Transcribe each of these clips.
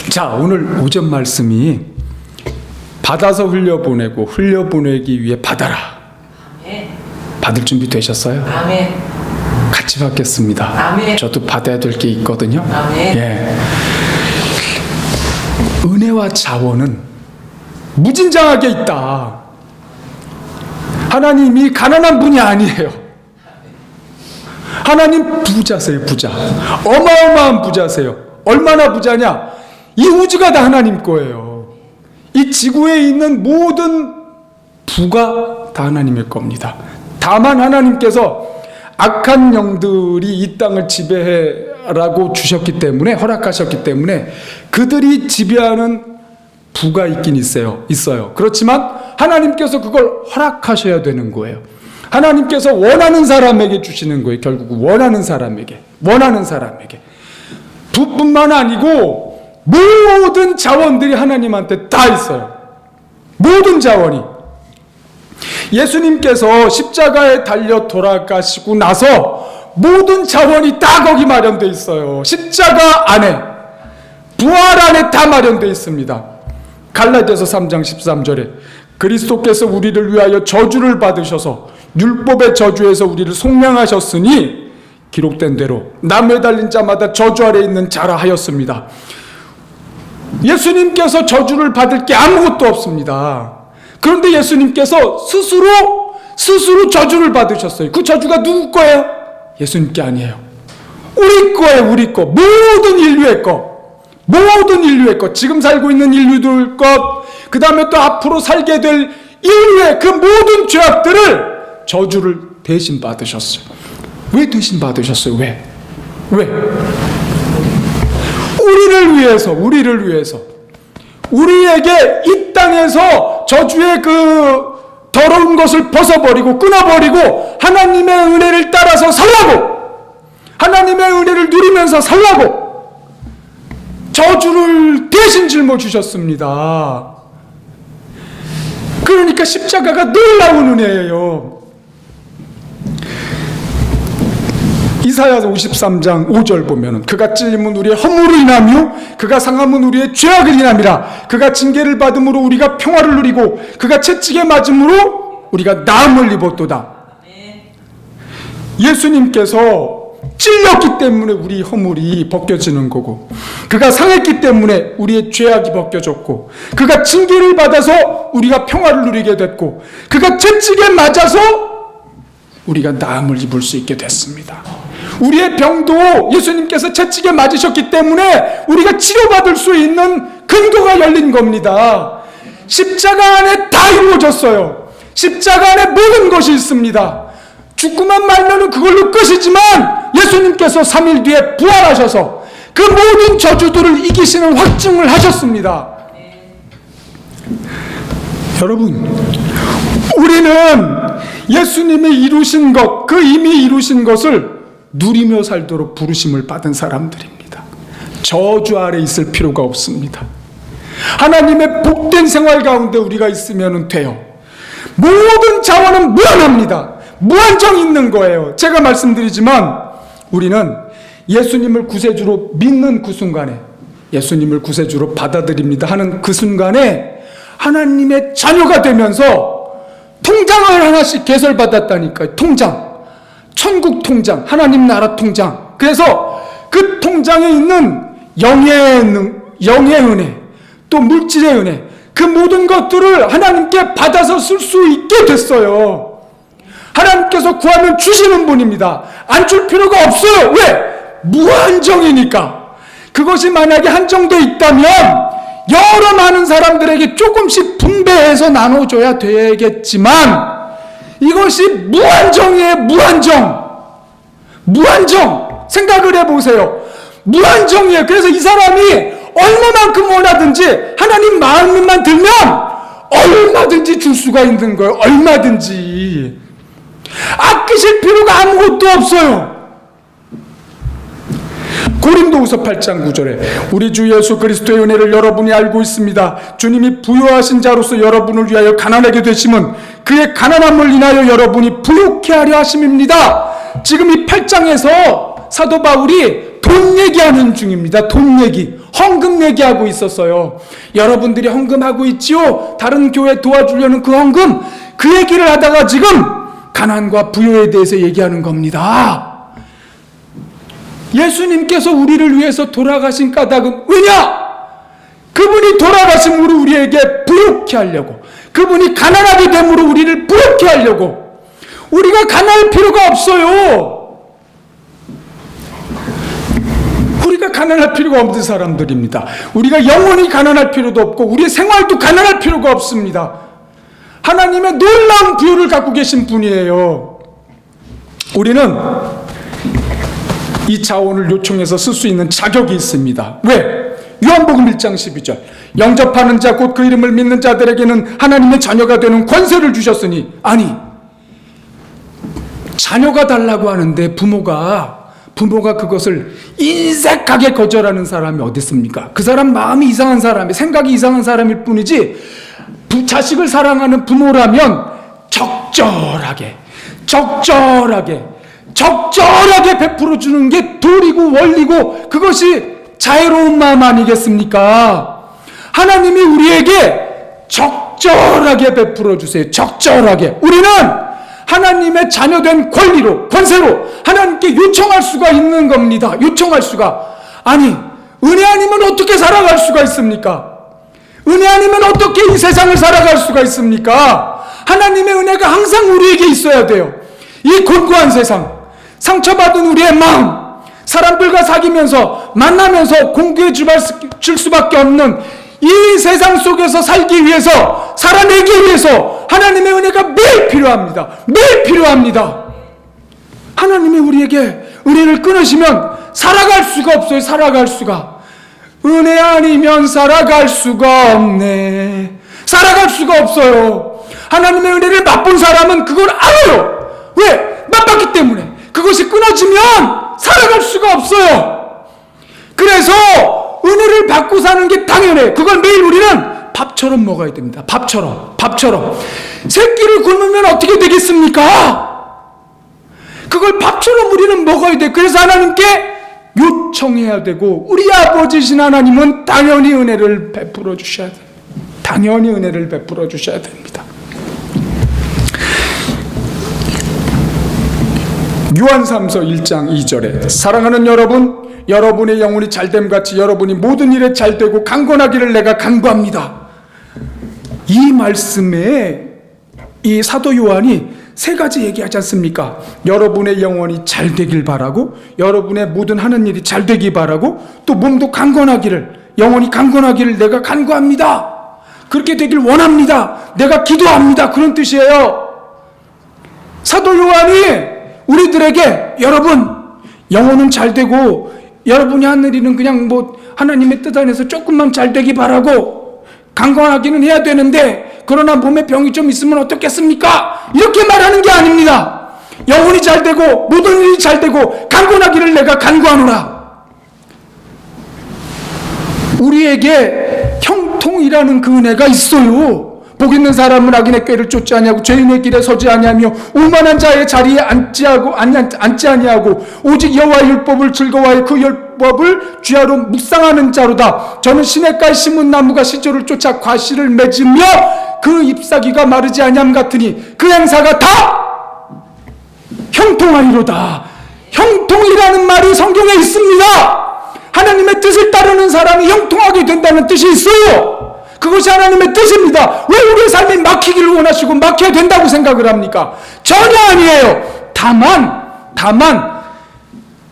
자, 오늘 오전 말씀이 받아서 흘려보내고 흘려보내기 위해 받아라. 아멘. 받을 준비 되셨어요? 아멘. 같이 받겠습니다. 아멘. 저도 받아야 될 게 있거든요. 아멘. 예. 은혜와 자원은 무진장하게 있다. 하나님이 가난한 분이 아니에요. 하나님 부자세요, 부자. 어마어마한 부자세요. 얼마나 부자냐? 이 우주가 다 하나님 거예요. 이 지구에 있는 모든 부가 다 하나님의 겁니다. 다만 하나님께서 악한 영들이 이 땅을 지배하라고 주셨기 때문에, 허락하셨기 때문에 그들이 지배하는 부가 있긴 있어요. 그렇지만 하나님께서 그걸 허락하셔야 되는 거예요. 하나님께서 원하는 사람에게 주시는 거예요. 결국 원하는 사람에게. 부뿐만 아니고 모든 자원들이 하나님한테 다 있어요. 모든 자원이. 예수님께서 십자가에 달려 돌아가시고 나서 모든 자원이 다 거기 마련되어 있어요. 십자가 안에, 부활 안에 다 마련되어 있습니다. 갈라디아서 3장 13절에 그리스도께서 우리를 위하여 저주를 받으셔서 율법의 저주에서 우리를 속량하셨으니 기록된 대로 나무에 달린 자마다 저주 아래 있는 자라 하였습니다. 예수님께서 저주를 받을 게 아무것도 없습니다. 그런데 예수님께서 스스로 저주를 받으셨어요. 그 저주가 누구 거예요? 예수님께 아니에요. 우리 거예요. 우리 거. 모든 인류의 것. 지금 살고 있는 인류들 것, 그 다음에 또 앞으로 살게 될 인류의 그 모든 죄악들을 저주를 대신 받으셨어요. 왜 대신 받으셨어요? 왜? 우리를 위해서. 우리에게 이 땅에서 저주의 그 더러운 것을 벗어버리고 끊어버리고 하나님의 은혜를 따라서 살라고, 하나님의 은혜를 누리면서 살라고 저주를 대신 짊어지셨습니다. 그러니까 십자가가 놀라운 은혜예요. 이사야 53장 5절 보면은 그가 찔림은 우리의 허물을 인하며 그가 상함은 우리의 죄악을 인함이라. 그가 징계를 받음으로 우리가 평화를 누리고 그가 채찍에 맞음으로 우리가 나음을 입었도다. 예수님께서 찔렸기 때문에 우리 허물이 벗겨지는 거고, 그가 상했기 때문에 우리의 죄악이 벗겨졌고, 그가 징계를 받아서 우리가 평화를 누리게 됐고, 그가 채찍에 맞아서 우리가 나음을 입을 수 있게 됐습니다. 우리의 병도 예수님께서 채찍에 맞으셨기 때문에 우리가 치료받을 수 있는 근거가 열린 겁니다. 십자가 안에 다 이루어졌어요. 십자가 안에 모든 것이 있습니다. 죽고만 말면은 그걸로 끝이지만 예수님께서 3일 뒤에 부활하셔서 그 모든 저주들을 이기시는 확증을 하셨습니다. 여러분, 우리는 예수님이 이루신 것, 그 이미 이루신 것을 누리며 살도록 부르심을 받은 사람들입니다. 저주 아래 있을 필요가 없습니다. 하나님의 복된 생활 가운데 우리가 있으면 돼요. 모든 자원은 무한합니다. 무한정 있는 거예요. 제가 말씀드리지만 우리는 예수님을 구세주로 믿는 그 순간에, 예수님을 구세주로 받아들입니다 하는 그 순간에 하나님의 자녀가 되면서 통장을 하나씩 개설받았다니까요. 통장, 천국 통장, 하나님 나라 통장. 그래서 그 통장에 있는 영의 은혜, 또 물질의 은혜, 그 모든 것들을 하나님께 받아서 쓸 수 있게 됐어요. 하나님께서 구하면 주시는 분입니다. 안 줄 필요가 없어요. 왜? 무한정이니까. 그것이 만약에 한정되어 있다면 여러 많은 사람들에게 조금씩 분배해서 나눠줘야 되겠지만 이것이 무한정이에요. 무한정. 생각을 해보세요. 무한정이에요. 그래서 이 사람이 얼마만큼 원하든지 하나님 마음만 들면 얼마든지 줄 수가 있는 거예요. 얼마든지. 아끼실 필요가 아무것도 없어요. 고린도후서 8장 9절에 우리 주 예수 그리스도의 은혜를 여러분이 알고 있습니다. 주님이 부유하신 자로서 여러분을 위하여 가난하게 되심은 그의 가난함을 인하여 여러분이 부유케 하려 하심입니다. 지금 이 8장에서 사도 바울이 돈 얘기하는 중입니다. 돈 얘기, 헌금 얘기하고 있었어요. 여러분들이 헌금하고 있지요? 다른 교회 도와주려는 그 헌금, 그 얘기를 하다가 지금 가난과 부요에 대해서 얘기하는 겁니다. 예수님께서 우리를 위해서 돌아가신 까닭은 왜냐? 그분이 돌아가심으로 우리에게 부욕케 하려고, 그분이 가난하게 됨으로 우리를 부욕케 하려고. 우리가 가난할 필요가 없어요. 우리가 가난할 필요가 없는 사람들입니다. 우리가 영원히 가난할 필요도 없고 우리의 생활도 가난할 필요가 없습니다. 하나님의 놀라운 부요를 갖고 계신 분이에요. 우리는 이 자원을 요청해서 쓸 수 있는 자격이 있습니다. 왜? 요한복음 1장 12절 영접하는 자 곧 그 이름을 믿는 자들에게는 하나님의 자녀가 되는 권세를 주셨으니. 아니, 자녀가 달라고 하는데 부모가 그것을 인색하게 거절하는 사람이 어디 있습니까? 그 사람 마음이 이상한 사람이, 생각이 이상한 사람일 뿐이지, 자식을 사랑하는 부모라면 적절하게 베풀어 주는 게 도리고 원리고 그것이 자애로운 마음 아니겠습니까? 하나님이 우리에게 적절하게 베풀어 주세요. 적절하게. 우리는 하나님의 자녀된 권리로, 권세로 하나님께 요청할 수가 있는 겁니다. 요청할 수가. 아니, 은혜 아니면 어떻게 살아갈 수가 있습니까? 은혜 아니면 어떻게 이 세상을 살아갈 수가 있습니까? 하나님의 은혜가 항상 우리에게 있어야 돼요. 이 곤고한 세상, 상처받은 우리의 마음, 사람들과 사귀면서 만나면서 공부해 줄 수밖에 없는 이 세상 속에서 살기 위해서, 살아내기 위해서 하나님의 은혜가 매일 필요합니다. 매일 필요합니다. 하나님이 우리에게 은혜를 끊으시면 살아갈 수가 없어요. 살아갈 수가. 은혜 아니면 살아갈 수가 없네. 살아갈 수가 없어요. 하나님의 은혜를 맛본 사람은 그걸 알아요. 왜? 맛봤기 때문에. 그것이 끊어지면 살아갈 수가 없어요. 그래서 은혜를 받고 사는 게 당연해. 그걸 매일 우리는 밥처럼 먹어야 됩니다. 밥처럼. 새끼를 굶으면 어떻게 되겠습니까? 그걸 밥처럼 우리는 먹어야 돼. 그래서 하나님께 요청해야 되고, 우리 아버지신 하나님은 당연히 은혜를 베풀어 주셔야 돼요. 당연히 은혜를 베풀어 주셔야 됩니다. 요한삼서 1장 2절에 사랑하는 여러분, 여러분의 영혼이 잘됨같이 여러분이 모든 일에 잘되고 강건하기를 내가 간구합니다. 이 말씀에 이 사도 요한이 세 가지 얘기하지 않습니까? 여러분의 영혼이 잘되길 바라고, 여러분의 모든 하는 일이 잘되기 바라고, 또 몸도 강건하기를, 영혼이 강건하기를 내가 간구합니다. 그렇게 되길 원합니다. 내가 기도합니다. 그런 뜻이에요. 사도 요한이 우리들에게 여러분 영혼은 잘되고 여러분이 하는 일은 그냥 하나님의 뜻 안에서 조금만 잘되기 바라고 강건하기는 해야 되는데, 그러나 몸에 병이 좀 있으면 어떻겠습니까? 이렇게 말하는 게 아닙니다. 영혼이 잘되고 모든 일이 잘되고 강건하기를 내가 간구하노라. 우리에게 형통이라는 그 은혜가 있어요. 복 있는 사람은 악인의 꾀를 쫓지 아니하고 죄인의 길에 서지 아니하며 오만한 자의 자리에 앉지 아니하고 오직 여호와의 율법을 즐거워하여 그 율법을 주야로 묵상하는 자로다. 저는 시냇가에 심은 나무가 시조를 쫓아 과실을 맺으며 그 잎사귀가 마르지 아니함 같으니 그 행사가 다 형통하리로다. 형통이라는 말이 성경에 있습니다. 하나님의 뜻을 따르는 사람이 형통하게 된다는 뜻이 있어요. 그것이 하나님의 뜻입니다. 왜 우리의 삶이 막히기를 원하시고 막혀야 된다고 생각을 합니까? 전혀 아니에요. 다만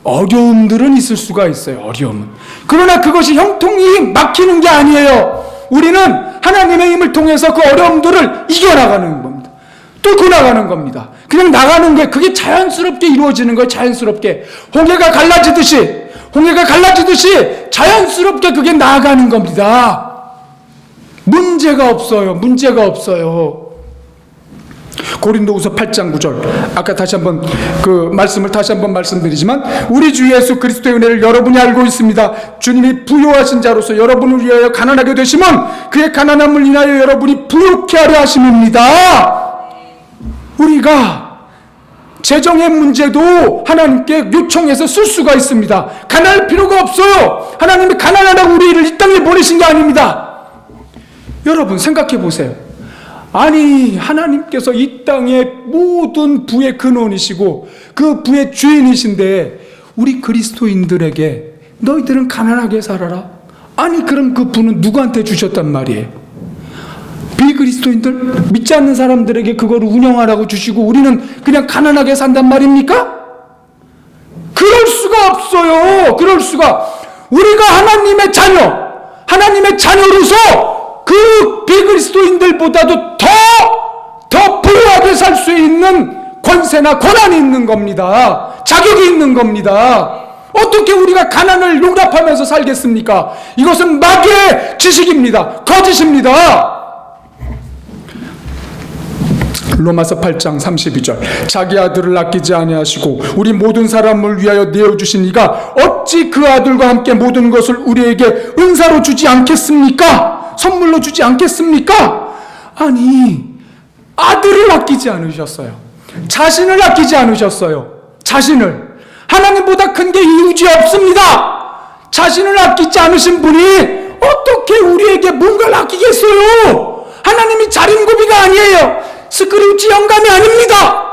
어려움들은 있을 수가 있어요. 어려움은. 그러나 그것이 형통이 막히는 게 아니에요. 우리는 하나님의 힘을 통해서 그 어려움들을 이겨나가는 겁니다. 뚫고 나가는 겁니다. 그냥 나가는 거예요. 그게 자연스럽게 이루어지는 거예요. 자연스럽게. 홍해가 갈라지듯이 자연스럽게 그게 나아가는 겁니다. 문제가 없어요. 고린도후서 8장 9절. 아까 다시 한번 그 말씀을 다시 한번 말씀드리지만, 우리 주 예수 그리스도의 은혜를 여러분이 알고 있습니다. 주님이 부요하신 자로서 여러분을 위하여 가난하게 되심은 그의 가난함을 인하여 여러분이 부욕케 하려 하심입니다. 우리가 재정의 문제도 하나님께 요청해서 쓸 수가 있습니다. 가난할 필요가 없어요. 하나님이 가난하다고 우리를 이 땅에 보내신 게 아닙니다. 여러분 생각해 보세요. 아니 하나님께서 이 땅의 모든 부의 근원이시고 그 부의 주인이신데 우리 그리스도인들에게 너희들은 가난하게 살아라. 아니 그럼 그 부는 누구한테 주셨단 말이에요? 비그리스도인들, 믿지 않는 사람들에게 그거를 운영하라고 주시고 우리는 그냥 가난하게 산단 말입니까? 그럴 수가 없어요. 그럴 수가. 우리가 하나님의 자녀, 하나님의 자녀로서 그 비그리스도인들보다도 더 부유하게 살 수 있는 권세나 권한이 있는 겁니다. 자격이 있는 겁니다. 어떻게 우리가 가난을 용납하면서 살겠습니까? 이것은 마귀의 지식입니다. 거짓입니다. 로마서 8장 32절 자기 아들을 아끼지 아니하시고 우리 모든 사람을 위하여 내어주신 이가 어찌 그 아들과 함께 모든 것을 우리에게 은사로 주지 않겠습니까? 선물로 주지 않겠습니까? 아니 아들을 아끼지 않으셨어요. 자신을 아끼지 않으셨어요. 자신을. 하나님보다 큰 게 이 우주에 없습니다. 자신을 아끼지 않으신 분이 어떻게 우리에게 뭔가를 아끼겠어요? 하나님이 자린고비가 아니에요. 스크루지 영감이 아닙니다.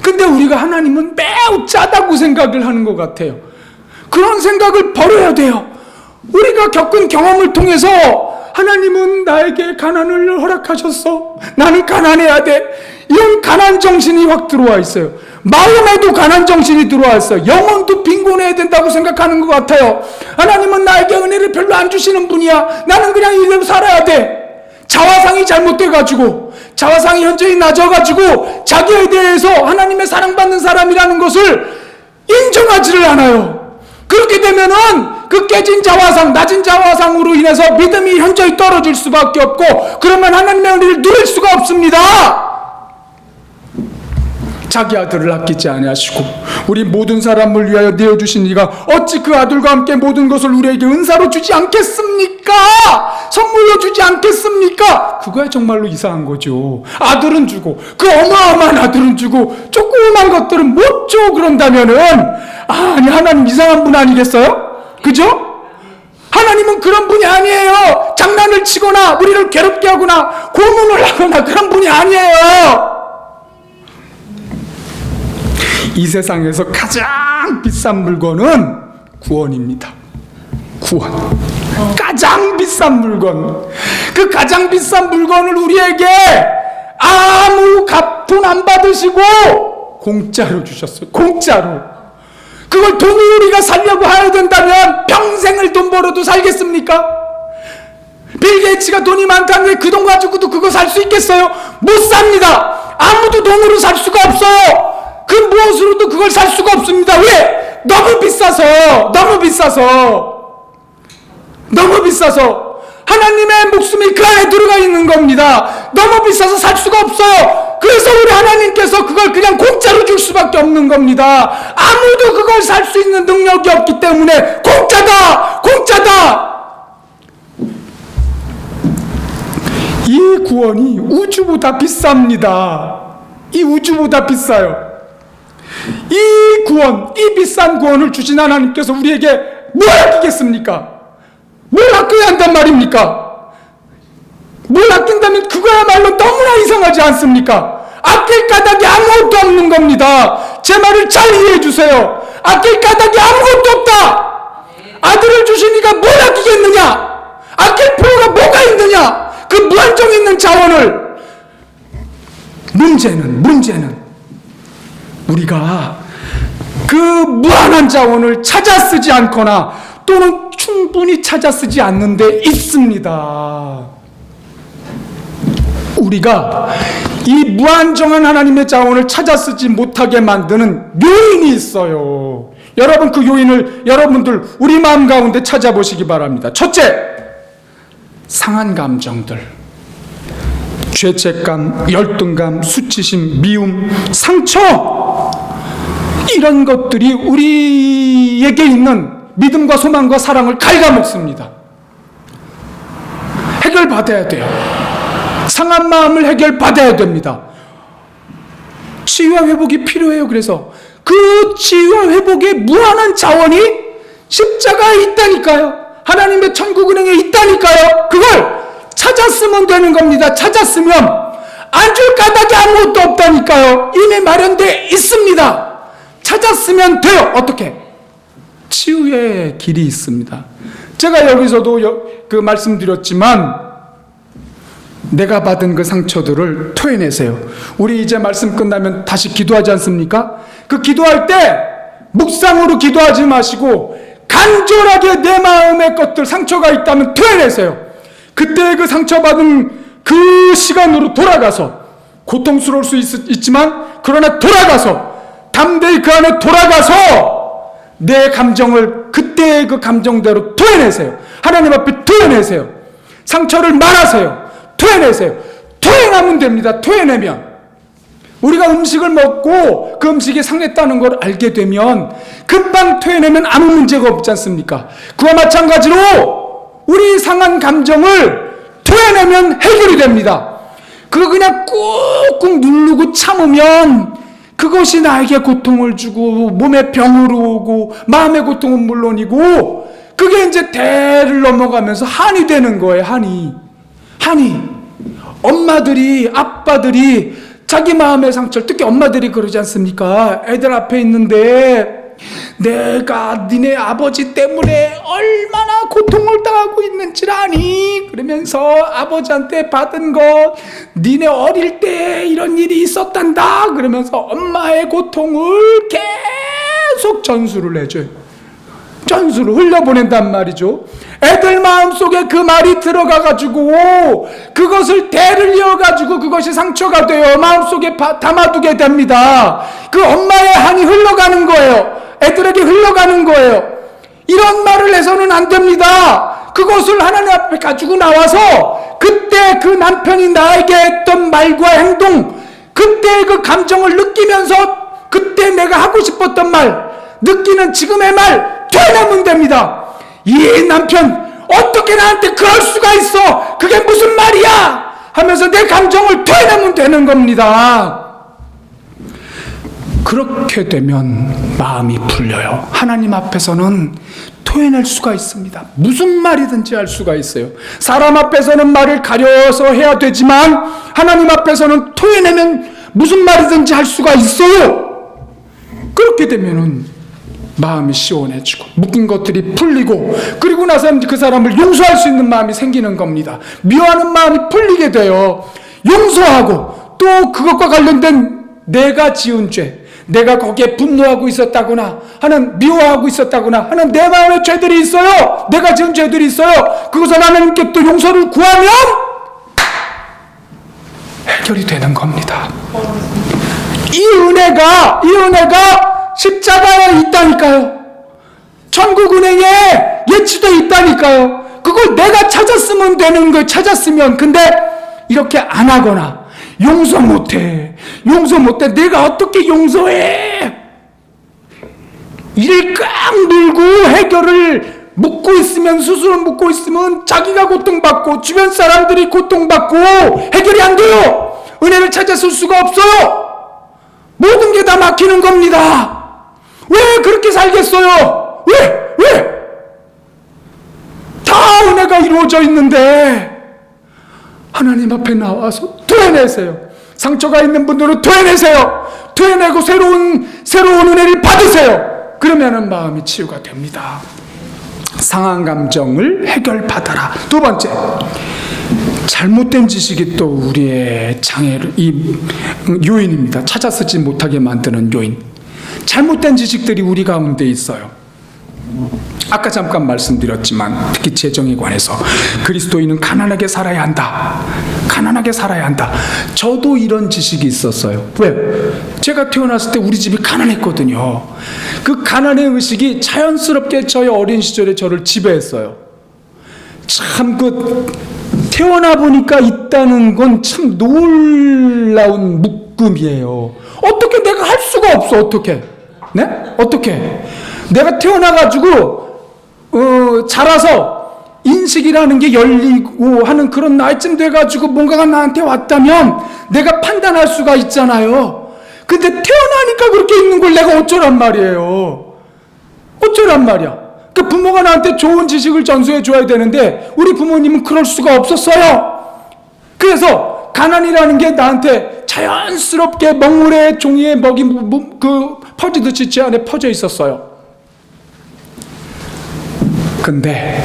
근데 우리가 하나님은 매우 짜다고 생각을 하는 것 같아요. 그런 생각을 버려야 돼요. 우리가 겪은 경험을 통해서 하나님은 나에게 가난을 허락하셨어. 나는 가난해야 돼. 이런 가난 정신이 확 들어와 있어요. 마음에도 가난 정신이 들어와 있어요. 영혼도 빈곤해야 된다고 생각하는 것 같아요. 하나님은 나에게 은혜를 별로 안 주시는 분이야. 나는 그냥 이대로 살아야 돼. 자화상이 잘못돼가지고, 자화상이 현저히 낮아가지고 자기에 대해서 하나님의 사랑받는 사람이라는 것을 인정하지를 않아요. 그렇게 되면은 그 깨진 자화상, 낮은 자화상으로 인해서 믿음이 현저히 떨어질 수밖에 없고, 그러면 하나님의 은혜를 누릴 수가 없습니다. 자기 아들을 아끼지 아니하시고 우리 모든 사람을 위하여 내어주신 이가 어찌 그 아들과 함께 모든 것을 우리에게 은사로 주지 않겠습니까? 선물로 주지 않겠습니까? 그거야 정말로 이상한 거죠. 아들은 주고 그 어마어마한 아들은 주고 조그만 것들은 못 줘. 그런다면은 아니 하나님 이상한 분 아니겠어요? 그죠? 하나님은 그런 분이 아니에요. 장난을 치거나 우리를 괴롭게 하거나 고문을 하거나 그런 분이 아니에요. 이 세상에서 가장 비싼 물건은 구원입니다. 구원. 가장 비싼 물건. 그 가장 비싼 물건을 우리에게 아무 돈 안 받으시고 공짜로 주셨어요. 공짜로. 그걸 돈을 우리가 살려고 해야 된다면 평생을 돈 벌어도 살겠습니까? 빌 게이츠가 돈이 많다는데 그 돈 가지고도 그거 살 수 있겠어요? 못 삽니다. 아무도 돈으로 살 수가 없어요. 그 무엇으로도 그걸 살 수가 없습니다. 왜? 너무 비싸서. 너무 비싸서. 너무 비싸서. 하나님의 목숨이 그 안에 들어가 있는 겁니다. 너무 비싸서 살 수가 없어요. 그래서 우리 하나님께서 그걸 그냥 공짜로 줄 수밖에 없는 겁니다. 아무도 그걸 살 수 있는 능력이 없기 때문에 공짜다! 공짜다! 이 구원이 우주보다 비쌉니다. 이 우주보다 비싸요. 이 구원, 이 비싼 구원을 주신 하나님께서 우리에게 뭘 아끼겠습니까? 뭘 아껴야 한단 말입니까? 뭘 아낀다면 그거야말로 너무나 이상하지 않습니까? 아낄 까닭이 아무것도 없는 겁니다. 제 말을 잘 이해해 주세요. 아낄 까닭이 아무것도 없다. 아들을 주시니까 뭘 아끼겠느냐? 아낄 필요가 뭐가 있느냐? 그 무한정 있는 자원을. 문제는 우리가 그 무한한 자원을 찾아 쓰지 않거나 또는 충분히 찾아 쓰지 않는 데 있습니다. 우리가 이 무한정한 하나님의 자원을 찾아 쓰지 못하게 만드는 요인이 있어요. 여러분 그 요인을 여러분들 우리 마음 가운데 찾아보시기 바랍니다. 첫째, 상한 감정들. 죄책감, 열등감, 수치심, 미움, 상처, 이런 것들이 우리에게 있는 믿음과 소망과 사랑을 갉아먹습니다. 해결받아야 돼요. 상한 마음을 해결받아야 됩니다. 치유와 회복이 필요해요. 그래서 그 치유와 회복의 무한한 자원이 십자가에 있다니까요. 하나님의 천국은행에 있다니까요. 그걸 찾았으면 되는 겁니다. 찾았으면 안 줄 까닭이 아무것도 없다니까요. 이미 마련되어 있습니다. 찾았으면 돼요. 어떻게? 치유의 길이 있습니다. 제가 여기서도 말씀드렸지만 내가 받은 그 상처들을 토해내세요. 우리 이제 말씀 끝나면 다시 기도하지 않습니까? 그 기도할 때 묵상으로 기도하지 마시고 간절하게 내 마음의 것들, 상처가 있다면 토해내세요. 그때 그 상처받은 그 시간으로 돌아가서, 고통스러울 수 있지만 그러나 돌아가서, 담대히 그 안에 돌아가서 내 감정을 그때의 그 감정대로 토해내세요. 하나님 앞에 토해내세요. 상처를 말하세요. 토해내세요. 토해내면 됩니다. 토해내면. 우리가 음식을 먹고 그 음식이 상했다는 걸 알게 되면 금방 토해내면 아무 문제가 없지 않습니까? 그와 마찬가지로 우리 상한 감정을 토해내면 해결이 됩니다. 그거 그냥 꾹꾹 누르고 참으면 그것이 나에게 고통을 주고 몸에 병으로 오고 마음의 고통은 물론이고 그게 이제 대를 넘어가면서 한이 되는 거예요. 한이. 엄마들이, 아빠들이 자기 마음의 상처를, 특히 엄마들이 그러지 않습니까? 애들 앞에 있는데 내가 니네 아버지 때문에 얼마나 고통을 당하고 있는지 아니? 그러면서 아버지한테 받은 거 니네 어릴 때 이런 일이 있었단다 그러면서 엄마의 고통을 계속 전수를 해줘요. 전수를 흘려보낸단 말이죠. 애들 마음속에 그 말이 들어가가지고 그것을 대를 이어가지고 그것이 상처가 되어 마음속에 담아두게 됩니다. 그 엄마의 한이 흘러가는 거예요. 애들에게 흘러가는 거예요. 이런 말을 해서는 안 됩니다. 그것을 하나님 앞에 가지고 나와서 그때 그 남편이 나에게 했던 말과 행동, 그때의 그 감정을 느끼면서 그때 내가 하고 싶었던 말, 느끼는 지금의 말 토해내면 됩니다. 이 남편 어떻게 나한테 그럴 수가 있어? 그게 무슨 말이야? 하면서 내 감정을 토해내면 되는 겁니다. 그렇게 되면 마음이 풀려요. 하나님 앞에서는 토해낼 수가 있습니다. 무슨 말이든지 할 수가 있어요. 사람 앞에서는 말을 가려서 해야 되지만 하나님 앞에서는 토해내면 무슨 말이든지 할 수가 있어요. 그렇게 되면은 마음이 시원해지고 묶인 것들이 풀리고 그리고 나서 그 사람을 용서할 수 있는 마음이 생기는 겁니다. 미워하는 마음이 풀리게 돼요. 용서하고 또 그것과 관련된 내가 지은 죄, 내가 거기에 분노하고 있었다거나 하는, 미워하고 있었다거나 하는 내 마음의 죄들이 있어요. 내가 지은 죄들이 있어요. 그것을 하나님께 또 용서를 구하면 해결이 되는 겁니다. 이 은혜가 십자가에 있다니까요. 천국은행에 예치되어 있다니까요. 그걸 내가 찾았으면 되는 거예요. 찾았으면. 근데 이렇게 안 하거나 용서 못해. 내가 어떻게 용서해? 이를 꽉 물고 해결을 묻고 있으면, 스스로 묻고 있으면 자기가 고통받고 주변 사람들이 고통받고 해결이 안 돼요. 은혜를 찾았을 수가 없어요. 모든 게 다 막히는 겁니다. 왜 그렇게 살겠어요? 왜? 다 은혜가 이루어져 있는데 하나님 앞에 나와서 토해내세요. 상처가 있는 분들은 토해내세요. 토해내고 새로운 은혜를 받으세요. 그러면은 마음이 치유가 됩니다. 상한 감정을 해결받아라. 두 번째, 잘못된 지식이 또 우리의 장애를, 이 요인입니다. 찾아 쓰지 못하게 만드는 요인. 잘못된 지식들이 우리 가운데 있어요. 아까 잠깐 말씀드렸지만 특히 재정에 관해서 그리스도인은 가난하게 살아야 한다. 저도 이런 지식이 있었어요. 왜? 제가 태어났을 때 우리 집이 가난했거든요. 그 가난의 의식이 자연스럽게 저의 어린 시절에 저를 지배했어요. 참 태어나 보니까 있다는 건 참 놀라운 묶음이에요. 어떻게 내가 할 수가 없어. 어떻게? 네? 어떻게? 내가 태어나가지고 자라서 인식이라는 게 열리고 하는 그런 나이쯤 돼가지고 뭔가가 나한테 왔다면 내가 판단할 수가 있잖아요. 근데 태어나니까 그렇게 있는 걸 내가 어쩌란 말이에요. 어쩌란 말이야. 그 부모가 나한테 좋은 지식을 전수해 줘야 되는데 우리 부모님은 그럴 수가 없었어요. 그래서 가난이라는 게 나한테 자연스럽게 먹물에 종이에 먹이 퍼지듯이 제 안에 퍼져 있었어요. 근데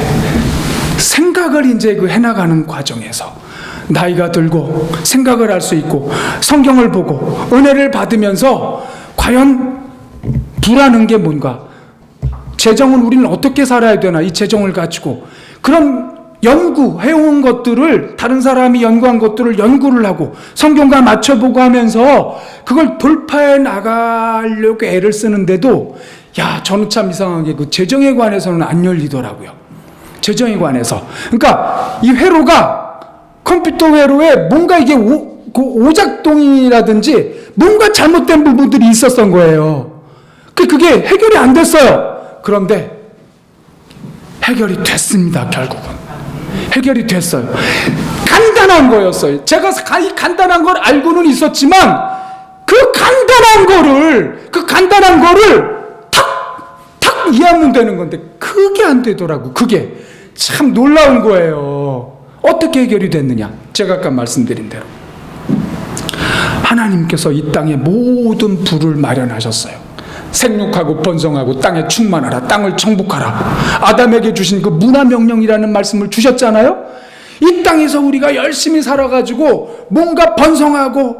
생각을 이제 해나가는 과정에서 나이가 들고 생각을 할 수 있고 성경을 보고 은혜를 받으면서 과연 부라는 게 뭔가, 재정은 우리는 어떻게 살아야 되나, 이 재정을 가지고 그런 연구해온 것들을, 다른 사람이 연구한 것들을 연구를 하고 성경과 맞춰보고 하면서 그걸 돌파해 나가려고 애를 쓰는데도 저는 참 이상하게 그 재정에 관해서는 안 열리더라고요. 재정에 관해서. 그러니까 이 회로가, 컴퓨터 회로에 뭔가 이게 오작동이라든지 뭔가 잘못된 부분들이 있었던 거예요. 그게 해결이 안 됐어요. 그런데 해결이 됐습니다. 결국은 해결이 됐어요. 간단한 거였어요. 제가 이 간단한 걸 알고는 있었지만 그 간단한 거를 탁 이해하면 되는 건데 그게 안 되더라고. 그게 참 놀라운 거예요. 어떻게 해결이 됐느냐? 제가 아까 말씀드린 대로 하나님께서 이 땅에 모든 부를 마련하셨어요. 생육하고 번성하고 땅에 충만하라, 땅을 정복하라. 아담에게 주신 그 문화명령이라는 말씀을 주셨잖아요. 이 땅에서 우리가 열심히 살아가지고 뭔가 번성하고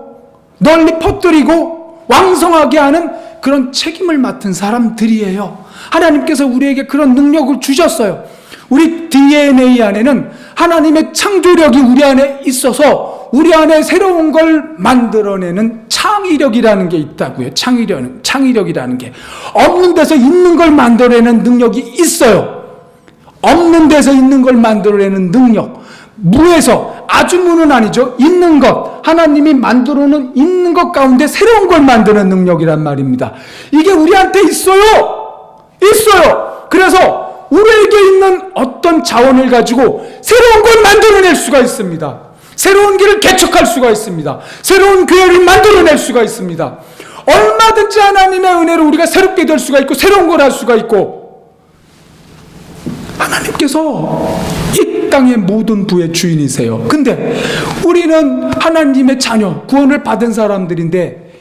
널리 퍼뜨리고 왕성하게 하는 그런 책임을 맡은 사람들이에요. 하나님께서 우리에게 그런 능력을 주셨어요. 우리 DNA 안에는 하나님의 창조력이 우리 안에 있어서 우리 안에 새로운 걸 만들어내는 창의력이라는 게 있다고요. 창의력이라는 게 없는 데서 있는 걸 만들어내는 능력이 있어요. 없는 데서 있는 걸 만들어내는 능력, 무에서, 아주 무는 아니죠. 있는 것, 하나님이 만들어놓은 있는 것 가운데 새로운 걸 만드는 능력이란 말입니다. 이게 우리한테 있어요. 그래서 우리에게 있는 어떤 자원을 가지고 새로운 걸 만들어낼 수가 있습니다. 새로운 길을 개척할 수가 있습니다. 새로운 교회를 만들어낼 수가 있습니다. 얼마든지 하나님의 은혜로 우리가 새롭게 될 수가 있고 새로운 걸 할 수가 있고, 하나님께서 이 땅의 모든 부의 주인이세요. 근데 우리는 하나님의 자녀, 구원을 받은 사람들인데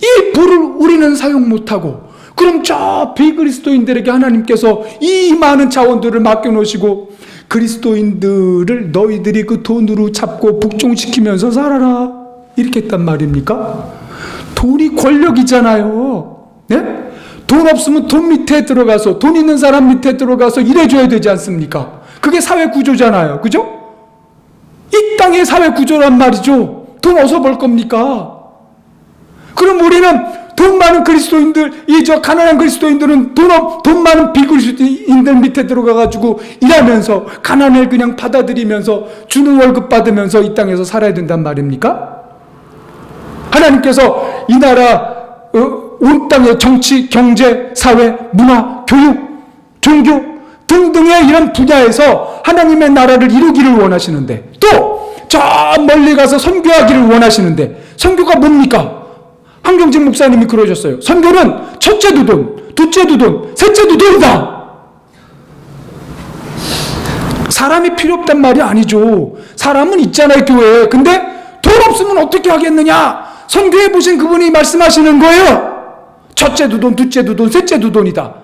이 부를 우리는 사용 못하고, 그럼 저 비그리스도인들에게 하나님께서 이 많은 자원들을 맡겨놓으시고 그리스도인들을 너희들이 그 돈으로 잡고 복종시키면서 살아라 이렇게 했단 말입니까? 돈이 권력이잖아요. 네? 돈 없으면 돈 밑에 들어가서, 돈 있는 사람 밑에 들어가서 일해줘야 되지 않습니까? 그게 사회 구조잖아요. 그죠? 이 땅의 사회 구조란 말이죠. 돈 어디서 벌 겁니까? 그럼 우리는 돈 많은 그리스도인들, 가난한 그리스도인들은 돈 많은 비그리스도인들 밑에 들어가가지고 일하면서 가난을 그냥 받아들이면서 주는 월급 받으면서 이 땅에서 살아야 된단 말입니까? 하나님께서 이 나라, 온 땅의 정치, 경제, 사회, 문화, 교육, 종교 등등의 이런 분야에서 하나님의 나라를 이루기를 원하시는데, 또 저 멀리 가서 선교하기를 원하시는데, 선교가 뭡니까? 황경진 목사님이 그러셨어요. 선교는 첫째도 돈, 둘째도 돈, 셋째도 돈이다. 사람이 필요 없단 말이 아니죠. 사람은 있잖아요, 교회에. 근데 돈 없으면 어떻게 하겠느냐? 선교해 보신 그분이 말씀하시는 거예요. 첫째도 돈, 둘째도 돈, 셋째도 돈이다.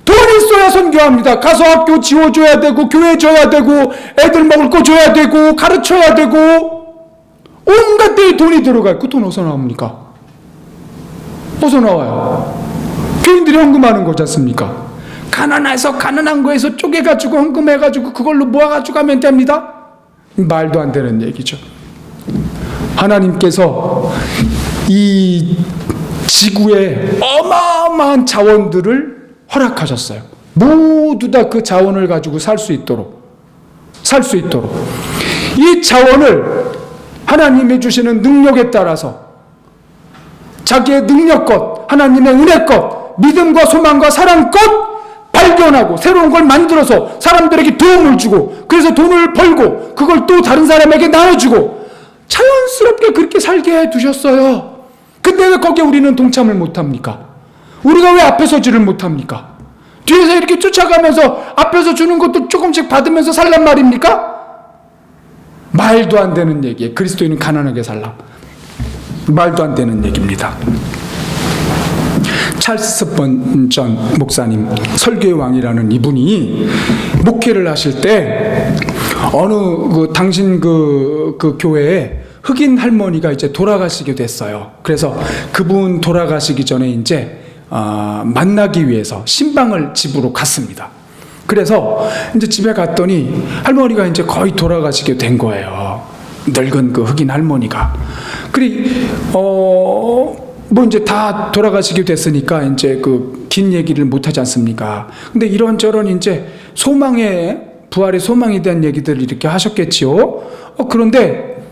돈이 있어야 선교합니다. 가서 학교 지워줘야 되고, 교회 줘야 되고, 애들 먹을 거 줘야 되고, 가르쳐야 되고, 온갖 데에 돈이 들어가요. 그 돈 어디서 나옵니까? 어디서 나와요? 교인들이 헌금하는 거지 않습니까? 가난한 거에서 쪼개가지고 헌금해가지고 그걸로 모아가지고 가면 됩니다. 말도 안 되는 얘기죠. 하나님께서 이 지구에 어마어마한 자원들을 허락하셨어요. 모두 다 그 자원을 가지고 살 수 있도록 이 자원을 하나님이 주시는 능력에 따라서 자기의 능력껏, 하나님의 은혜껏, 믿음과 소망과 사랑껏 발견하고 새로운 걸 만들어서 사람들에게 도움을 주고, 그래서 돈을 벌고 그걸 또 다른 사람에게 나눠주고 자연스럽게 그렇게 살게 해두셨어요. 근데 왜 거기에 우리는 동참을 못합니까? 우리가 왜 앞에 서지를 못합니까? 뒤에서 이렇게 쫓아가면서 앞에서 주는 것도 조금씩 받으면서 살란 말입니까? 말도 안 되는 얘기예요. 그리스도인은 가난하게 살라. 말도 안 되는 얘기입니다. 찰스 스펀전 목사님, 설교의 왕이라는 이분이 목회를 하실 때 어느 당신 그 교회에 흑인 할머니가 이제 돌아가시게 됐어요. 그래서 그분 돌아가시기 전에 이제 만나기 위해서 신방을 집으로 갔습니다. 그래서 이제 집에 갔더니 할머니가 이제 거의 돌아가시게 된 거예요. 늙은 그 흑인 할머니가. 뭐 이제 다 돌아가시게 됐으니까 이제 그 긴 얘기를 못 하지 않습니까? 근데 이런저런 이제 부활의 소망에 대한 얘기들을 이렇게 하셨겠지요. 그런데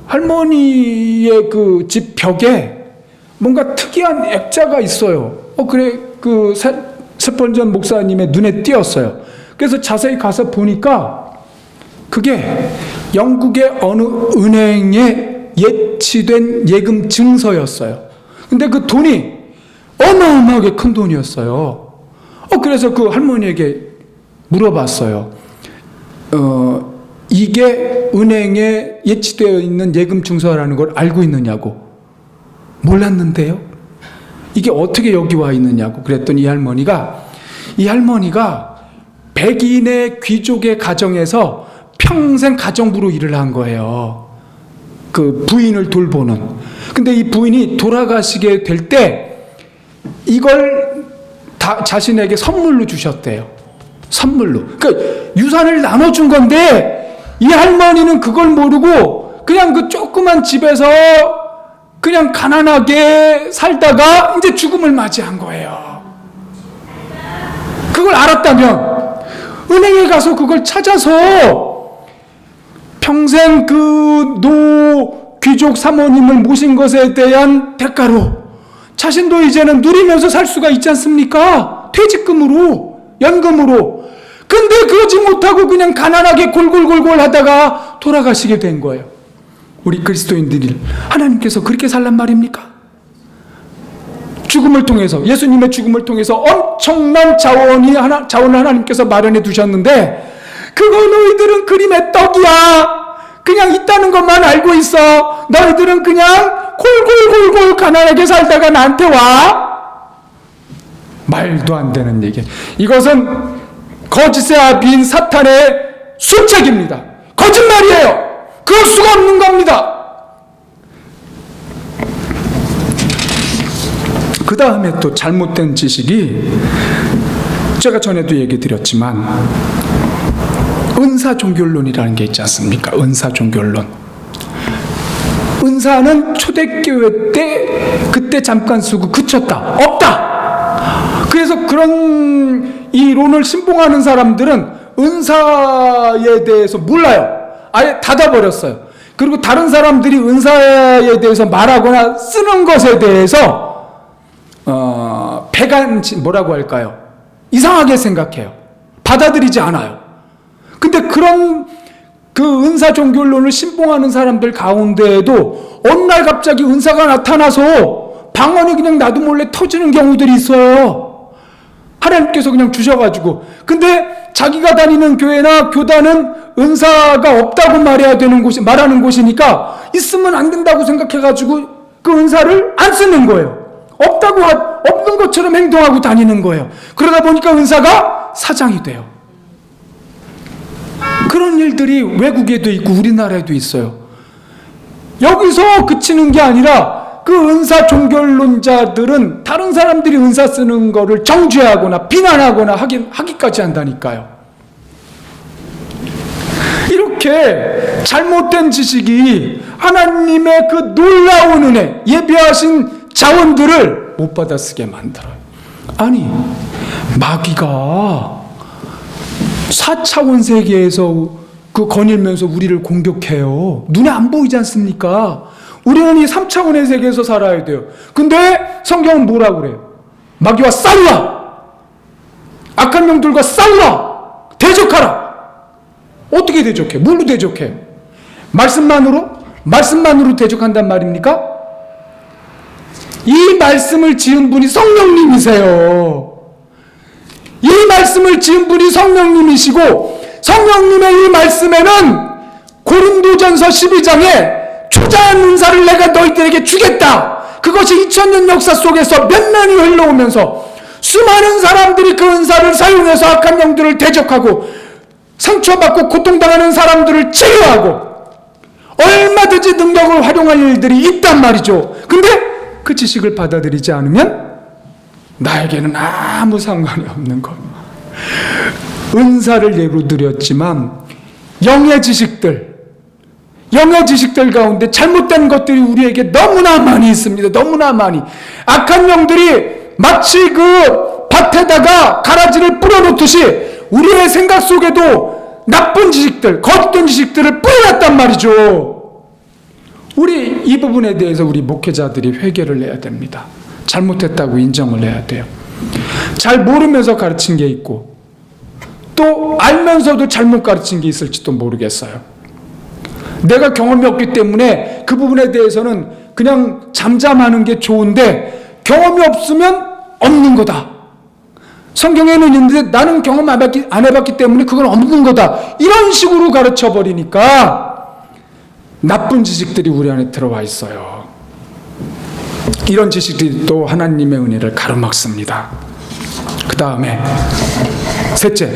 할머니의 그 집 벽에 뭔가 특이한 액자가 있어요. 그래 그 스펀전 목사님의 눈에 띄었어요. 그래서 자세히 가서 보니까 그게 영국의 어느 은행에 예치된 예금 증서였어요. 근데 그 돈이 어마어마하게 큰 돈이었어요. 그래서 그 할머니에게 물어봤어요. 이게 은행에 예치되어 있는 예금 증서라는 걸 알고 있느냐고. 몰랐는데요. 이게 어떻게 여기 와 있느냐고 그랬더니 이 할머니가 백인의 귀족의 가정에서 평생 가정부로 일을 한 거예요. 그 부인을 돌보는. 근데 이 부인이 돌아가시게 될 때 이걸 다 자신에게 선물로 주셨대요. 선물로. 그러니까 유산을 나눠준 건데 이 할머니는 그걸 모르고 그냥 그 조그만 집에서 그냥 가난하게 살다가 이제 죽음을 맞이한 거예요. 그걸 알았다면 은행에 가서 그걸 찾아서 평생 그 귀족 사모님을 모신 것에 대한 대가로 자신도 이제는 누리면서 살 수가 있지 않습니까? 퇴직금으로, 연금으로. 근데 그러지 못하고 그냥 가난하게 골골골골 하다가 돌아가시게 된 거예요. 우리 그리스도인들이 하나님께서 그렇게 살란 말입니까? 죽음을 통해서, 예수님의 죽음을 통해서 엄청난 자원을 하나님께서 마련해 두셨는데 그거 너희들은 그림의 떡이야. 그냥 있다는 것만 알고 있어. 너희들은 그냥 골골골골 가난하게 살다가 나한테 와. 말도 안 되는 얘기. 이것은 거짓의 아비인 사탄의 술책입니다. 거짓말이에요. 그럴 수가 없는 겁니다. 그 다음에 또 잘못된 지식이 제가 전에도 얘기 드렸지만 은사 종교론이라는 게 있지 않습니까? 은사 종교론. 은사는 초대교회 때 그때 잠깐 쓰고 그쳤다. 없다. 그래서 그런 이 론을 신봉하는 사람들은 은사에 대해서 몰라요. 아예 닫아버렸어요. 그리고 다른 사람들이 은사에 대해서 말하거나 쓰는 것에 대해서 뭐라고 할까요? 이상하게 생각해요. 받아들이지 않아요. 근데 그런 그 은사 종교론을 신봉하는 사람들 가운데에도 어느 날 갑자기 은사가 나타나서 방언이 그냥 나도 몰래 터지는 경우들이 있어요. 하나님께서 그냥 주셔가지고. 근데 자기가 다니는 교회나 교단은 은사가 없다고 말하는 곳이니까 있으면 안 된다고 생각해가지고 그 은사를 안 쓰는 거예요. 없는 것처럼 행동하고 다니는 거예요. 그러다 보니까 은사가 사장이 돼요. 그런 일들이 외국에도 있고 우리나라에도 있어요. 여기서 그치는 게 아니라 그 은사 종교론자들은 다른 사람들이 은사 쓰는 거를 정죄하거나 비난하거나 하기까지 한다니까요. 이렇게 잘못된 지식이 하나님의 그 놀라운 은혜, 예비하신 자원들을 못 받아쓰게 만들어요. 아니, 마귀가 4차원 세계에서 그 거닐면서 우리를 공격해요. 눈에 안 보이지 않습니까? 우리는 이 3차원의 세계에서 살아야 돼요. 근데 성경은 뭐라고 그래요? 마귀와 싸우라! 악한 영들과 싸우라! 대적하라! 어떻게 대적해? 뭘로 대적해? 말씀만으로 대적한단 말입니까? 이 말씀을 지은 분이 성령님이세요. 이 말씀을 지은 분이 성령님이시고, 성령님의 이 말씀에는 고린도전서 12장에 초자한 은사를 내가 너희들에게 주겠다. 그것이 2000년 역사 속에서 몇 년이 흘러오면서 수많은 사람들이 그 은사를 사용해서 악한 영들을 대적하고 상처받고 고통당하는 사람들을 치료하고 얼마든지 능력을 활용할 일들이 있단 말이죠. 근데 그 지식을 받아들이지 않으면 나에게는 아무 상관이 없는 것. 은사를 예로 드렸지만 영의 지식들 가운데 잘못된 것들이 우리에게 너무나 많이 있습니다. 너무나 많이. 악한 영들이 마치 그 밭에다가 가라지를 뿌려놓듯이 우리의 생각 속에도 나쁜 지식들, 거짓된 지식들을 뿌려놨단 말이죠. 우리 이 부분에 대해서 우리 목회자들이 회개를 해야 됩니다. 잘못했다고 인정을 해야 돼요. 잘 모르면서 가르친 게 있고 또 알면서도 잘못 가르친 게 있을지도 모르겠어요. 내가 경험이 없기 때문에 그 부분에 대해서는 그냥 잠잠하는 게 좋은데 경험이 없으면 없는 거다. 성경에는 있는데 나는 경험 안 해봤기 때문에 그건 없는 거다. 이런 식으로 가르쳐 버리니까 나쁜 지식들이 우리 안에 들어와 있어요. 이런 지식들이 또 하나님의 은혜를 가로막습니다. 그 다음에 셋째,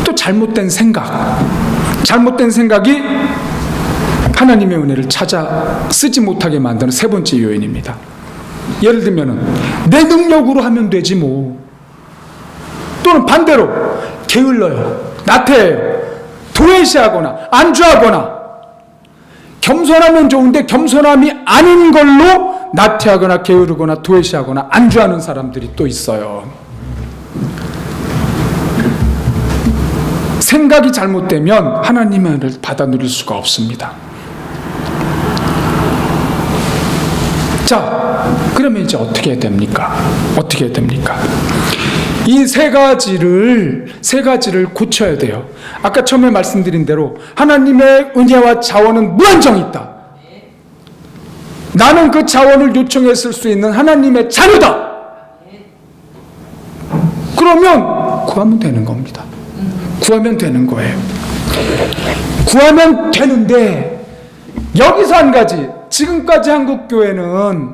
또 잘못된 생각이 하나님의 은혜를 찾아 쓰지 못하게 만드는 세 번째 요인입니다. 예를 들면은 내 능력으로 하면 되지 뭐. 또는 반대로 게을러요, 나태해요, 도외시하거나 안주하거나. 겸손하면 좋은데 겸손함이 아닌 걸로 나태하거나 게으르거나 도외시하거나 안주하는 사람들이 또 있어요. 생각이 잘못되면 하나님의 은혜를 받아 누릴 수가 없습니다. 자, 그러면 이제 어떻게 해야 됩니까? 이 세 가지를 고쳐야 돼요. 아까 처음에 말씀드린 대로 하나님의 은혜와 자원은 무한정 있다. 나는 그 자원을 요청했을 수 있는 하나님의 자녀다. 그러면 구하면 되는 겁니다. 구하면 되는 거예요. 구하면 되는데 여기서 한 가지, 지금까지 한국교회는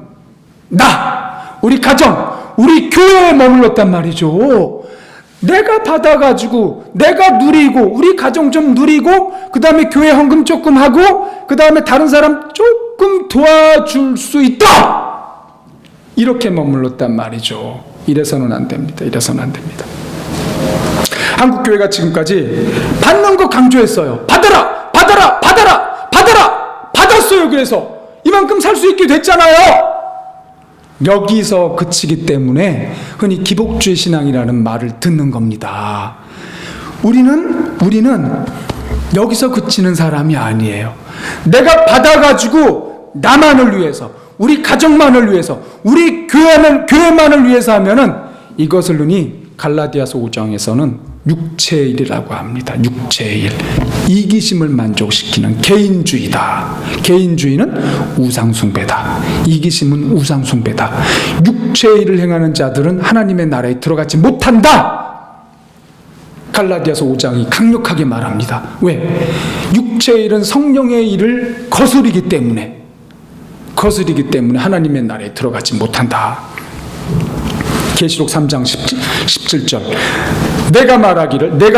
우리 가정, 우리 교회에 머물렀단 말이죠. 내가 받아가지고 내가 누리고 우리 가정 좀 누리고 그 다음에 교회 헌금 조금 하고 그 다음에 다른 사람 조금 도와줄 수 있다, 이렇게 머물렀단 말이죠. 이래서는 안 됩니다. 한국교회가 지금까지 받는 거 강조했어요. 받아라! 받았어요. 그래서 이만큼 살 수 있게 됐잖아요. 여기서 그치기 때문에 흔히 기복주의 신앙이라는 말을 듣는 겁니다. 우리는 여기서 그치는 사람이 아니에요. 내가 받아가지고 나만을 위해서, 우리 가정만을 위해서, 우리 교회만을 위해서 하면은 이것을 흔히 갈라디아서 5장에서는 육체의 일이라고 합니다. 육체의 일. 이기심을 만족시키는 개인주의다. 개인주의는 우상숭배다. 이기심은 우상숭배다. 육체의 일을 행하는 자들은 하나님의 나라에 들어가지 못한다. 갈라디아서 5장이 강력하게 말합니다. 왜? 육체의 일은 성령의 일을 거스르기 때문에 하나님의 나라에 들어가지 못한다. 계시록 3장 17절. 내가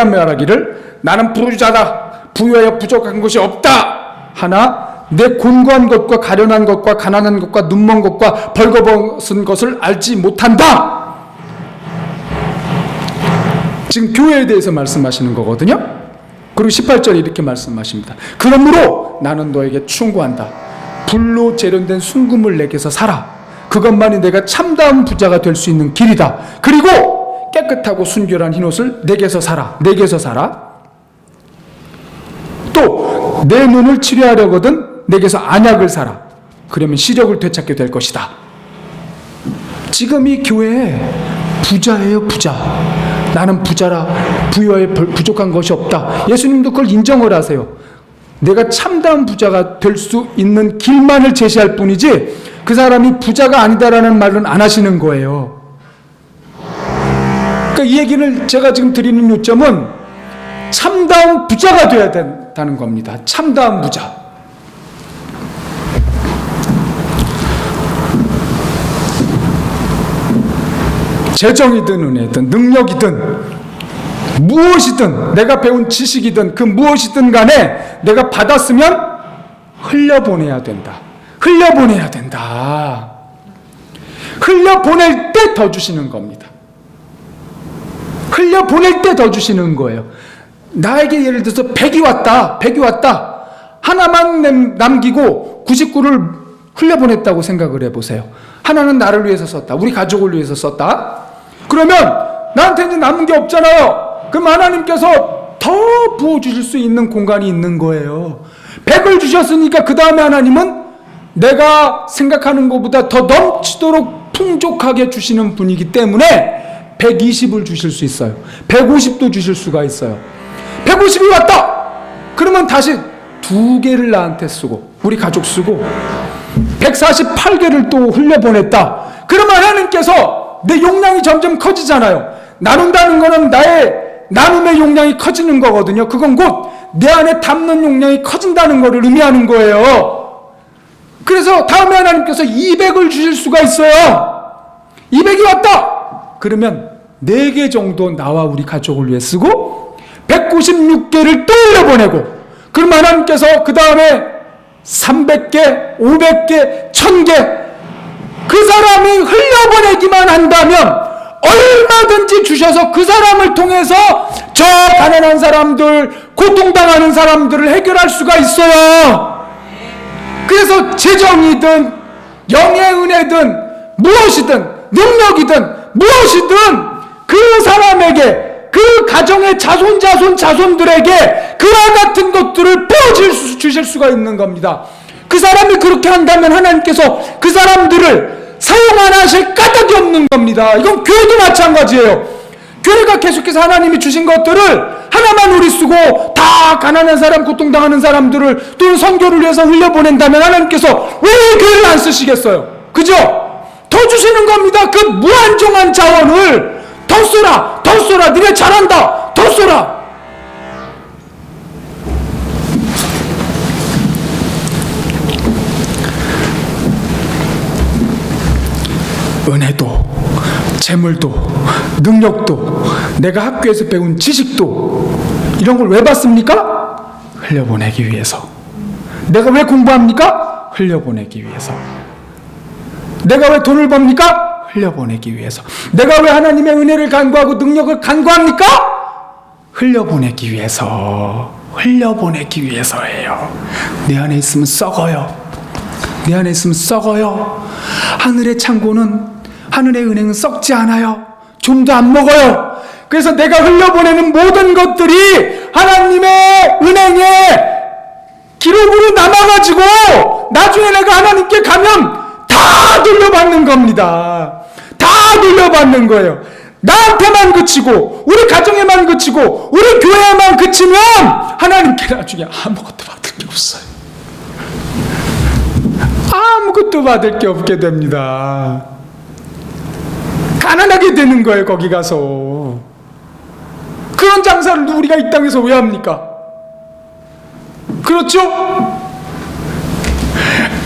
말하기를 나는 부자다, 부유하여 부족한 것이 없다 하나 내 곤고한 것과 가련한 것과 가난한 것과 눈먼 것과 벌거벗은 것을 알지 못한다. 지금 교회에 대해서 말씀하시는 거거든요. 그리고 18절에 이렇게 말씀하십니다. 그러므로 나는 너에게 충고한다. 불로 재련된 순금을 내게서 사라. 그것만이 내가 참다운 부자가 될 수 있는 길이다. 그리고 깨끗하고 순결한 흰옷을 내게서 사라. 또 내 눈을 치료하려거든 내게서 안약을 사라. 그러면 시력을 되찾게 될 것이다. 지금 이 교회에 부자예요, 부자. 나는 부자라, 부유하여 부족한 것이 없다. 예수님도 그걸 인정을 하세요. 내가 참다운 부자가 될 수 있는 길만을 제시할 뿐이지 그 사람이 부자가 아니다라는 말은 안 하시는 거예요. 그러니까 이 얘기를 제가 지금 드리는 요점은 참다운 부자가 되어야 된다는 겁니다. 참다운 부자. 재정이든 은혜든 능력이든 무엇이든 내가 배운 지식이든 그 무엇이든 간에 내가 받았으면 흘려보내야 된다. 흘려보내야 된다. 흘려보낼 때 더 주시는 겁니다. 흘려보낼 때 더 주시는 거예요. 나에게 예를 들어서 100이 왔다. 100이 왔다. 하나만 남기고 99를 흘려보냈다고 생각을 해보세요. 하나는 나를 위해서 썼다. 우리 가족을 위해서 썼다. 그러면 나한테 이제 남은 게 없잖아요. 그럼 하나님께서 더 부어주실 수 있는 공간이 있는 거예요. 100을 주셨으니까 그 다음에 하나님은 내가 생각하는 것보다 더 넘치도록 풍족하게 주시는 분이기 때문에 120을 주실 수 있어요. 150도 주실 수가 있어요. 150이 왔다! 그러면 다시 2개를 나한테 쓰고 우리 가족 쓰고 148개를 또 흘려보냈다. 그러면 하나님께서 내 용량이 점점 커지잖아요. 나눈다는 거는 나의 나눔의 용량이 커지는 거거든요. 그건 곧 내 안에 담는 용량이 커진다는 것을 의미하는 거예요. 그래서 다음에 하나님께서 200을 주실 수가 있어요. 200이 왔다! 그러면 4개 정도 나와 우리 가족을 위해 쓰고 196개를 또 흘려보내고 그럼 하나님께서 그 다음에 300개, 500개, 1000개 그 사람이 흘려보내기만 한다면 얼마든지 주셔서 그 사람을 통해서 저 가난한 사람들, 고통당하는 사람들을 해결할 수가 있어요. 그래서 재정이든 영의 은혜든 무엇이든 능력이든 무엇이든 그 사람에게 그 가정의 자손들에게 그와 같은 것들을 주실 수가 있는 겁니다. 그 사람이 그렇게 한다면 하나님께서 그 사람들을 사용 안 하실 까닭이 없는 겁니다. 이건 교회도 마찬가지예요. 교회가 계속해서 하나님이 주신 것들을 하나만 우리 쓰고 다 가난한 사람, 고통당하는 사람들을 또는 선교를 위해서 흘려보낸다면 하나님께서 왜 교회를 안 쓰시겠어요? 그죠? 더 주시는 겁니다. 그 무한정한 자원을 더 쏘라, 더 쏘라, 니네 잘한다, 더 쏘라. 은혜도, 재물도, 능력도, 내가 학교에서 배운 지식도 이런 걸 왜 받습니까? 흘려보내기 위해서. 내가 왜 공부합니까? 흘려보내기 위해서. 내가 왜 돈을 법니까? 흘려보내기 위해서. 내가 왜 하나님의 은혜를 간구하고 능력을 간구합니까? 흘려보내기 위해서. 흘려보내기 위해서예요. 내 안에 있으면 썩어요. 내 안에 있으면 썩어요. 하늘의 창고는, 하늘의 은행은 썩지 않아요. 좀도 안 먹어요. 그래서 내가 흘려보내는 모든 것들이 하나님의 은행에 기록으로 남아가지고 나중에 내가 하나님께 가면 다 돌려받는 겁니다. 다 돌려받는 거예요. 나한테만 그치고 우리 가정에만 그치고 우리 교회에만 그치면 하나님께 나중에 아무것도 받을 게 없어요. 아무것도 받을 게 없게 됩니다. 가난하게 되는 거예요. 거기 가서. 그런 장사를 우리가 이 땅에서 왜 합니까? 그렇죠?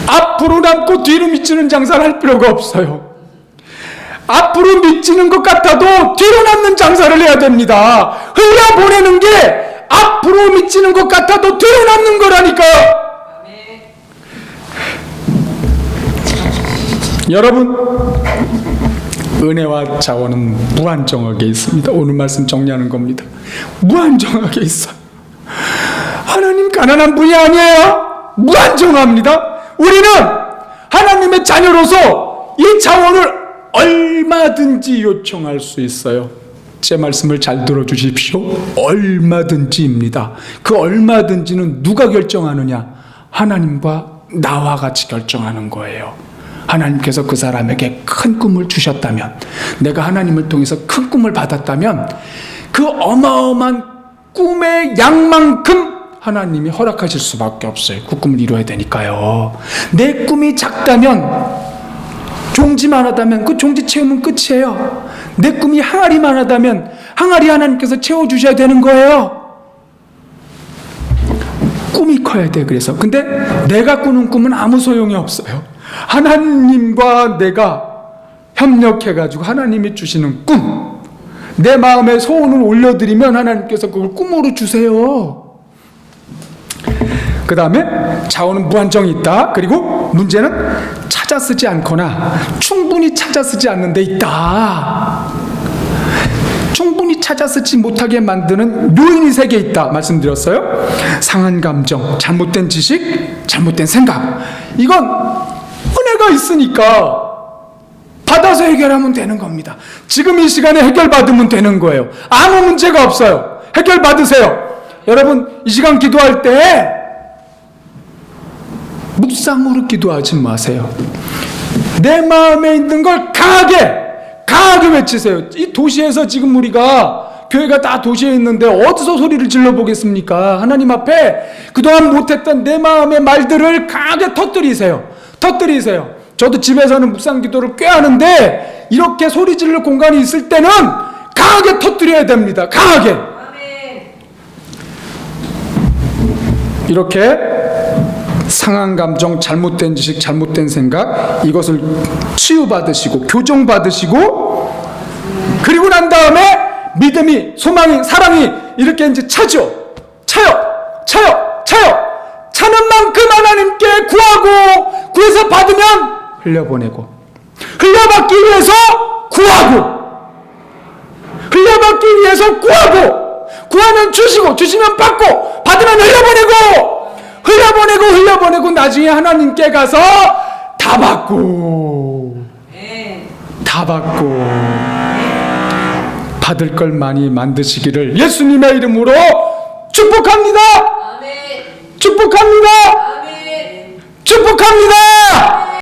앞으로 남고 뒤로 미치는 장사를 할 필요가 없어요. 앞으로 미치는 것 같아도 뒤로 남는 장사를 해야 됩니다. 흘려보내는 게 앞으로 미치는 것 같아도 뒤로 남는 거라니까요. 여러분, 은혜와 자원은 무한정하게 있습니다. 오늘 말씀 정리하는 겁니다. 무한정하게 있어요. 하나님 가난한 분이 아니에요. 무한정합니다. 우리는 하나님의 자녀로서 이 자원을 얼마든지 요청할 수 있어요. 제 말씀을 잘 들어주십시오. 얼마든지입니다. 그 얼마든지는 누가 결정하느냐? 하나님과 나와 같이 결정하는 거예요. 하나님께서 그 사람에게 큰 꿈을 주셨다면, 내가 하나님을 통해서 큰 꿈을 받았다면 그 어마어마한 꿈의 양만큼 하나님이 허락하실 수밖에 없어요. 그 꿈을 이루어야 되니까요. 내 꿈이 작다면 종지만 하다면 그 종지 채우면 끝이에요. 내 꿈이 항아리만 하다면 항아리 하나님께서 채워주셔야 되는 거예요. 꿈이 커야 돼. 그래서 근데 내가 꾸는 꿈은 아무 소용이 없어요. 하나님과 내가 협력해가지고 하나님이 주시는 꿈, 내 마음에 소원을 올려드리면 하나님께서 그걸 꿈으로 주세요. 그 다음에 자원은 무한정이 있다. 그리고 문제는 찾아 쓰지 않거나 충분히 찾아 쓰지 않는 데 있다. 충분히 찾아 쓰지 못하게 만드는 요인이 3개 있다 말씀드렸어요. 상한 감정, 잘못된 지식, 잘못된 생각. 이건 은혜가 있으니까 받아서 해결하면 되는 겁니다. 지금 이 시간에 해결받으면 되는 거예요. 아무 문제가 없어요. 해결받으세요. 여러분, 이 시간 기도할 때 묵상으로 기도하지 마세요. 내 마음에 있는 걸 강하게 외치세요. 이 도시에서 지금 우리가 교회가 다 도시에 있는데 어디서 소리를 질러 보겠습니까? 하나님 앞에 그동안 못했던 내 마음의 말들을 강하게 터뜨리세요. 저도 집에서는 묵상 기도를 꽤 하는데 이렇게 소리 지를 공간이 있을 때는 강하게 터뜨려야 됩니다. 강하게. 이렇게 상한 감정, 잘못된 지식, 잘못된 생각, 이것을 치유받으시고 교정받으시고, 그리고 난 다음에 믿음이, 소망이, 사랑이 이렇게 이제 차죠. 차는 만큼 하나님께 구하고, 구해서 받으면 흘려보내고, 흘려받기 위해서 구하고, 흘려받기 위해서 구하고, 구하면 주시고, 주시면 받고, 받으면 흘려보내고 나중에 하나님께 가서 다 받고 받을 걸 많이 만드시기를 예수님의 이름으로 축복합니다. 축복합니다. 축복합니다.